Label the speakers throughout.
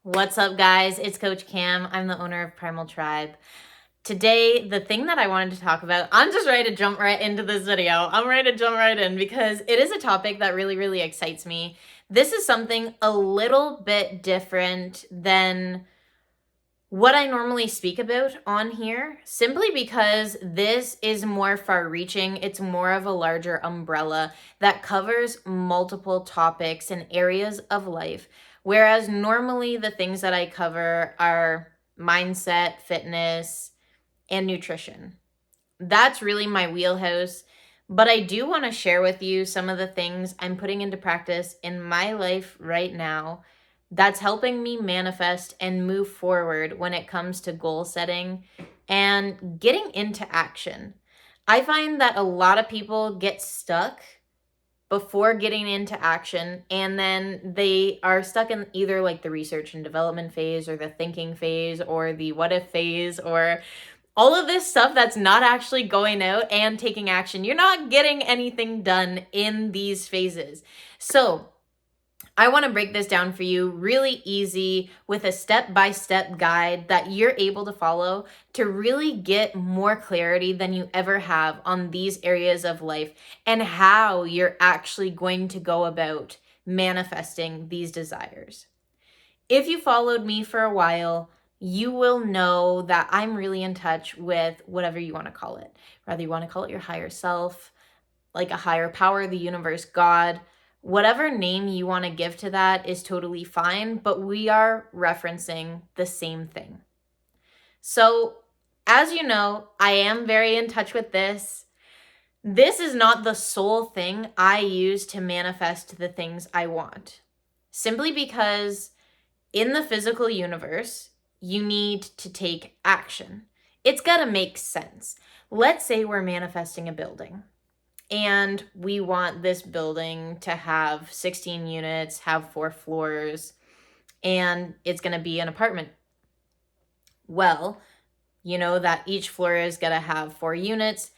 Speaker 1: What's up, guys? It's Coach Cam. I'm the owner of Primal Tribe. Today, the thing that I wanted to talk about, I'm just ready to jump right into this video. I'm ready to jump right in because it is a topic that really, really excites me. This is something a little bit different than what I normally speak about on here, simply because this is more far reaching. It's more of a larger umbrella that covers multiple topics and areas of life. Whereas normally the things that I cover are mindset, fitness, and nutrition. That's really my wheelhouse. But I do want to share with you some of the things I'm putting into practice in my life right now that's helping me manifest and move forward when it comes to goal setting and getting into action. I find that a lot of people get stuck before getting into action, and then they are stuck in either like the research and development phase or the thinking phase or the what if phase or all of this stuff that's not actually going out and taking action. You're not getting anything done in these phases. So I want to break this down for you really easy with a step-by-step guide that you're able to follow to really get more clarity than you ever have on these areas of life and how you're actually going to go about manifesting these desires. If you followed me for a while, you will know that I'm really in touch with whatever you want to call it. Whether you want to call it your higher self, like a higher power, the universe, God, whatever name you want to give to that is totally fine, but we are referencing the same thing. So, as you know, I am very in touch with this. This is not the sole thing I use to manifest the things I want. Simply because in the physical universe, you need to take action. It's got to make sense. Let's say we're manifesting a building and we want this building to have 16 units, have 4 floors, and it's going to be an apartment. Well, you know that each floor is going to have 4 units.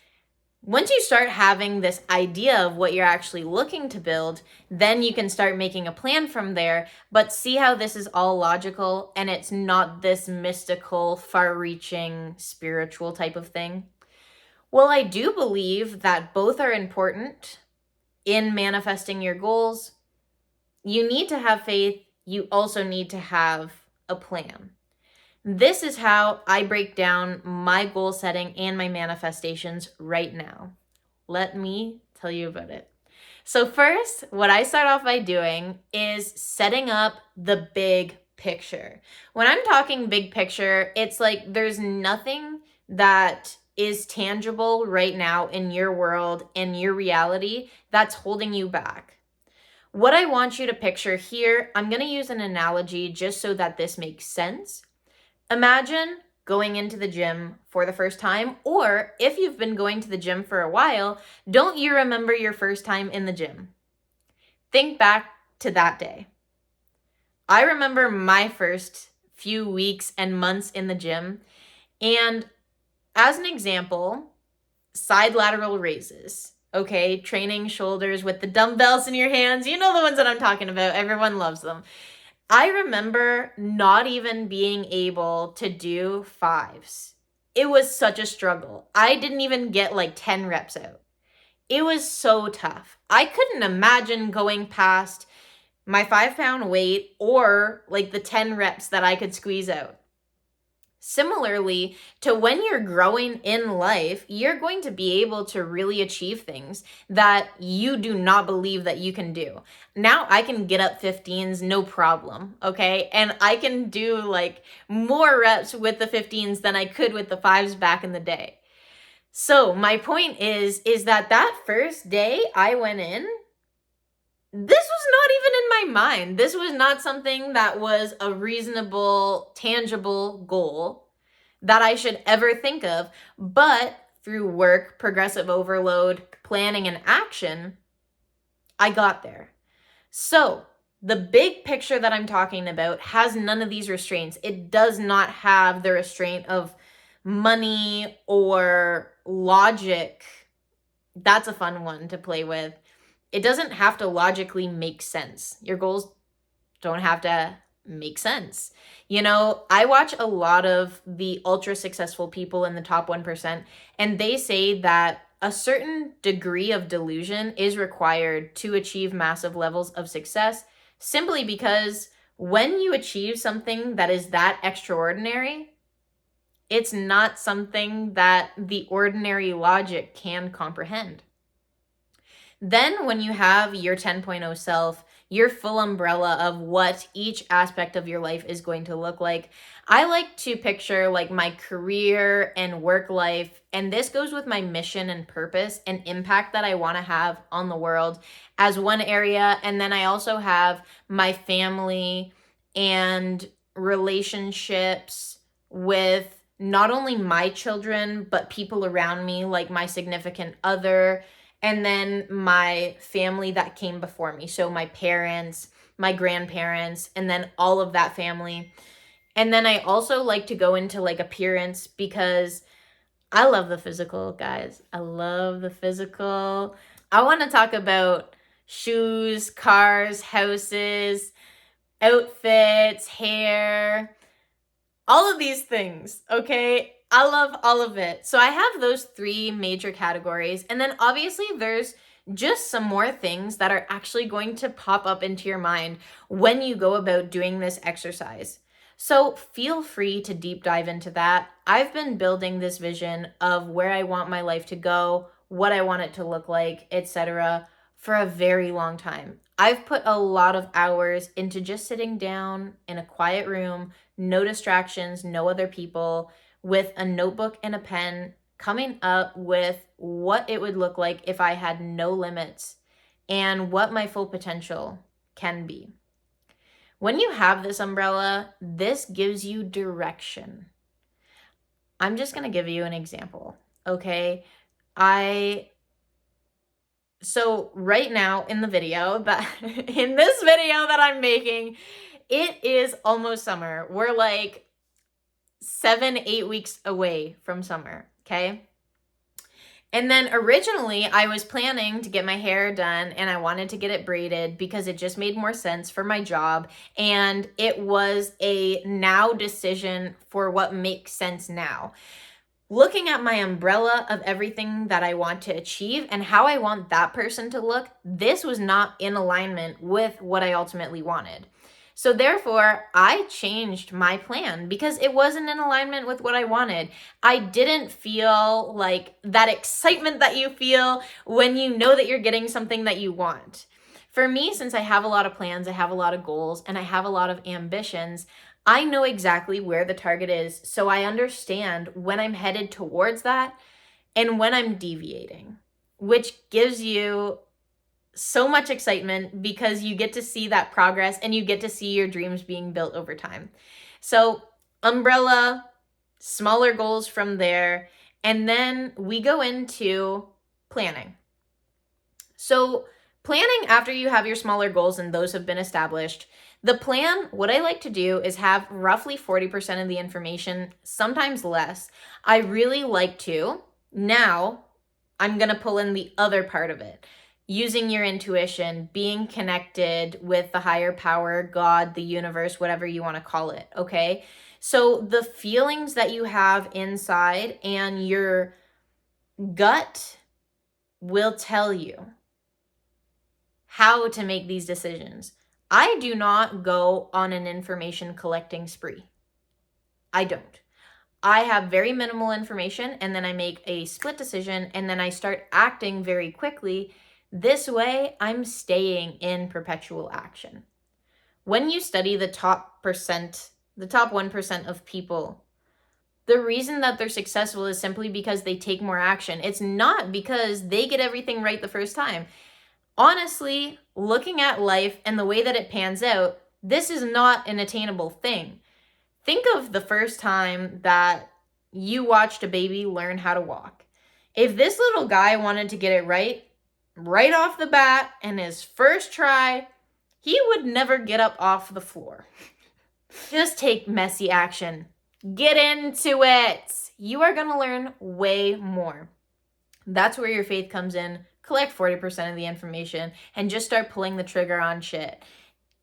Speaker 1: Once you start having this idea of what you're actually looking to build, then you can start making a plan from there. But see how this is all logical and it's not this mystical, far-reaching, spiritual type of thing? Well, I do believe that both are important in manifesting your goals. You need to have faith. You also need to have a plan. This is how I break down my goal setting and my manifestations right now. Let me tell you about it. So first, what I start off by doing is setting up the big picture. When I'm talking big picture, it's like there's nothing that is tangible right now in your world, in your reality, that's holding you back. What I want you to picture here, I'm going to use an analogy just so that this makes sense. Imagine going into the gym for the first time, or if you've been going to the gym for a while, don't you remember your first time in the gym? Think back to that day. I remember my first few weeks and months in the gym, and as an example, side lateral raises. Okay, training shoulders with the dumbbells in your hands. You know the ones that I'm talking about. Everyone loves them. I remember not even being able to do 5s. It was such a struggle. I didn't even get like 10 reps out. It was so tough. I couldn't imagine going past my 5-pound weight or like the 10 reps that I could squeeze out. Similarly to when you're growing in life, you're going to be able to really achieve things that you do not believe that you can do. Now I can get up 15s, no problem, okay? And I can do like more reps with the 15s than I could with the 5s back in the day. So my point is that first day I went in, this was not even in my mind. This was not something that was a reasonable, tangible goal that I should ever think of. But through work, progressive overload, planning, and action, I got there. So the big picture that I'm talking about has none of these restraints. It does not have the restraint of money or logic. That's a fun one to play with. It doesn't have to logically make sense. Your goals don't have to Makes sense. You know, I watch a lot of the ultra successful people in the top 1%, and they say that a certain degree of delusion is required to achieve massive levels of success, simply because when you achieve something that is that extraordinary, it's not something that the ordinary logic can comprehend. Then, when you have your 10.0 self, your full umbrella of what each aspect of your life is going to look like, I like to picture like my career and work life, and this goes with my mission and purpose and impact that I want to have on the world as one area. And then I also have my family and relationships with not only my children, but people around me, like my significant other, and then my family that came before me. So my parents, my grandparents, and then all of that family. And then I also like to go into like appearance because I love the physical, guys. I love the physical. I want to talk about shoes, cars, houses, outfits, hair, all of these things, okay? I love all of it. So I have those three major categories. And then obviously there's just some more things that are actually going to pop up into your mind when you go about doing this exercise. So feel free to deep dive into that. I've been building this vision of where I want my life to go, what I want it to look like, etc., for a very long time. I've put a lot of hours into just sitting down in a quiet room, no distractions, no other people, with a notebook and a pen, coming up with what it would look like if I had no limits and what my full potential can be. When you have this umbrella, this gives you direction. I'm just going to give you an example, okay? So right now in this video that I'm making, it is almost summer. We're like 7-8 weeks away from summer, okay? And then originally I was planning to get my hair done and I wanted to get it braided because it just made more sense for my job. And it was a now decision for what makes sense now. Looking at my umbrella of everything that I want to achieve and how I want that person to look, this was not in alignment with what I ultimately wanted. So therefore, I changed my plan because it wasn't in alignment with what I wanted. I didn't feel like that excitement that you feel when you know that you're getting something that you want. For me, since I have a lot of plans, I have a lot of goals, and I have a lot of ambitions, I know exactly where the target is, so I understand when I'm headed towards that and when I'm deviating, which gives you so much excitement because you get to see that progress and you get to see your dreams being built over time. So, umbrella, smaller goals from there, and then we go into planning. So, planning after you have your smaller goals and those have been established, the plan, what I like to do is have roughly 40% of the information, sometimes less. I really like to. Now, I'm going to pull in the other part of it. Using your intuition, being connected with the higher power, God, the universe, whatever you want to call it, okay? So the feelings that you have inside and your gut will tell you how to make these decisions. I do not go on an information collecting spree. I don't. I have very minimal information and then I make a split decision and then I start acting very quickly. This way, I'm staying in perpetual action. When you study the top 1% of people, the reason that they're successful is simply because they take more action. It's not because they get everything right the first time. Honestly, looking at life and the way that it pans out, this is not an attainable thing. Think of the first time that you watched a baby learn how to walk. If this little guy wanted to get it right off the bat in his first try, he would never get up off the floor. Just take messy action. Get into it. You are going to learn way more. That's where your faith comes in. Collect 40% of the information and just start pulling the trigger on shit.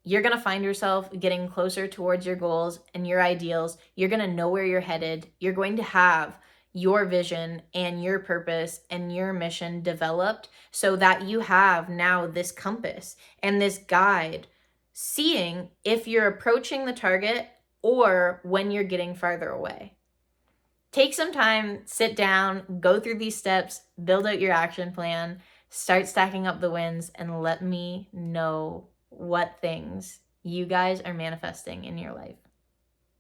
Speaker 1: you're going to find yourself getting closer towards your goals and your ideals. You're going to know where you're headed. You're going to have your vision and your purpose and your mission developed so that you have now this compass and this guide, seeing if you're approaching the target or when you're getting farther away. Take some time, sit down, go through these steps, build out your action plan, start stacking up the wins, and let me know what things you guys are manifesting in your life.